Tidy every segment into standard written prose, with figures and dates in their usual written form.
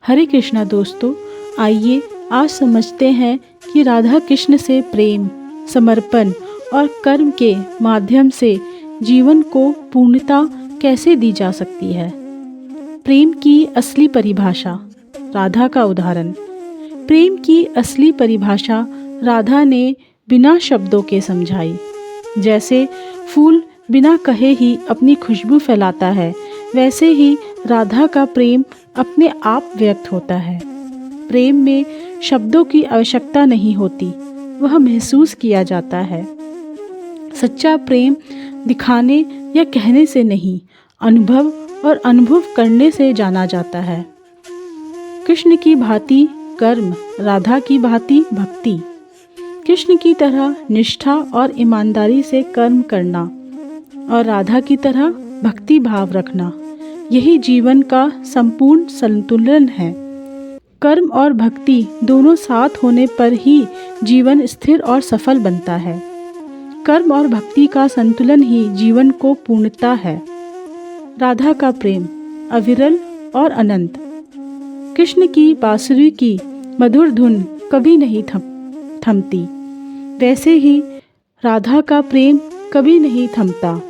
हरे कृष्णा दोस्तों, आइए आज समझते हैं कि राधा कृष्ण से प्रेम, समर्पण और कर्म के माध्यम से जीवन को पूर्णता कैसे दी जा सकती है। प्रेम की असली परिभाषा। राधा का उदाहरण। प्रेम की असली परिभाषा राधा ने बिना शब्दों के समझाई। जैसे फूल बिना कहे ही अपनी खुशबू फैलाता है, वैसे ही राधा का प्रेम अपने आप व्यक्त होता है। प्रेम में शब्दों की आवश्यकता नहीं होती, वह महसूस किया जाता है। सच्चा प्रेम दिखाने या कहने से नहीं, अनुभव और अनुभव करने से जाना जाता है। कृष्ण की भांति कर्म, राधा की भांति भक्ति। कृष्ण की तरह निष्ठा और ईमानदारी से कर्म करना और राधा की तरह भक्ति भाव रखना, यही जीवन का संपूर्ण संतुलन है। कर्म और भक्ति दोनों साथ होने पर ही जीवन स्थिर और सफल बनता है। कर्म और भक्ति का संतुलन ही जीवन को पूर्णता है। राधा का प्रेम अविरल और अनंत। कृष्ण की बांसुरी की मधुर धुन कभी नहीं थमती, वैसे ही राधा का प्रेम कभी नहीं थमता।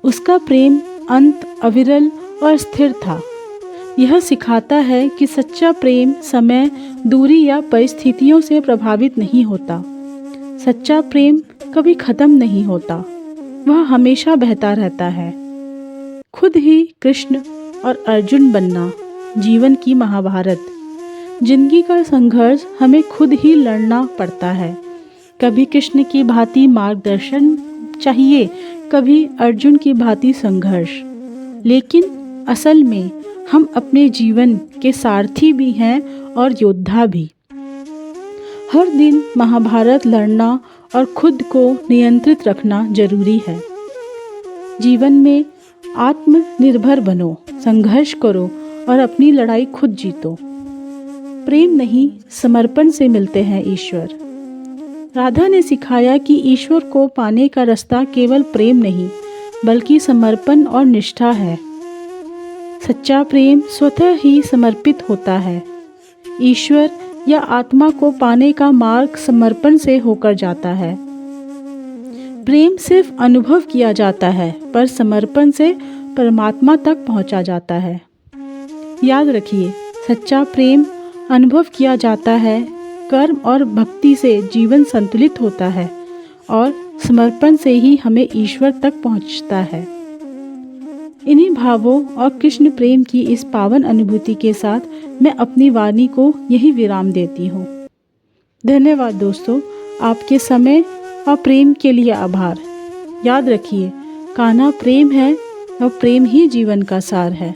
उसका प्रेम अंत, अविरल और स्थिर था। यह सिखाता है कि सच्चा प्रेम समय, दूरी या परिस्थितियों से प्रभावित नहीं होता। सच्चा प्रेम कभी खत्म नहीं होता, वह हमेशा बहता रहता है। खुद ही कृष्ण और अर्जुन बनना। जीवन की महाभारत। जिंदगी का संघर्ष हमें खुद ही लड़ना पड़ता है। कभी कृष्ण की भांति मार्गदर्शन चाहिए, कभी अर्जुन की भांति संघर्ष। लेकिन असल में हम अपने जीवन के सारथी भी हैं और योद्धा भी। हर दिन महाभारत लड़ना और खुद को नियंत्रित रखना जरूरी है। जीवन में आत्मनिर्भर बनो, संघर्ष करो और अपनी लड़ाई खुद जीतो। प्रेम नहीं, समर्पण से मिलते हैं ईश्वर। राधा ने सिखाया कि ईश्वर को पाने का रास्ता केवल प्रेम नहीं, बल्कि समर्पण और निष्ठा है। सच्चा प्रेम स्वतः ही समर्पित होता है। ईश्वर या आत्मा को पाने का मार्ग समर्पण से होकर जाता है। प्रेम सिर्फ अनुभव किया जाता है, पर समर्पण से परमात्मा तक पहुंचा जाता है। याद रखिए, सच्चा प्रेम अनुभव किया जाता है, कर्म और भक्ति से जीवन संतुलित होता है और समर्पण से ही हमें ईश्वर तक पहुंचता है। इन्हीं भावों और कृष्ण प्रेम की इस पावन अनुभूति के साथ मैं अपनी वाणी को यही विराम देती हूँ। धन्यवाद दोस्तों, आपके समय और प्रेम के लिए आभार। याद रखिए, कान्हा प्रेम है और प्रेम ही जीवन का सार है।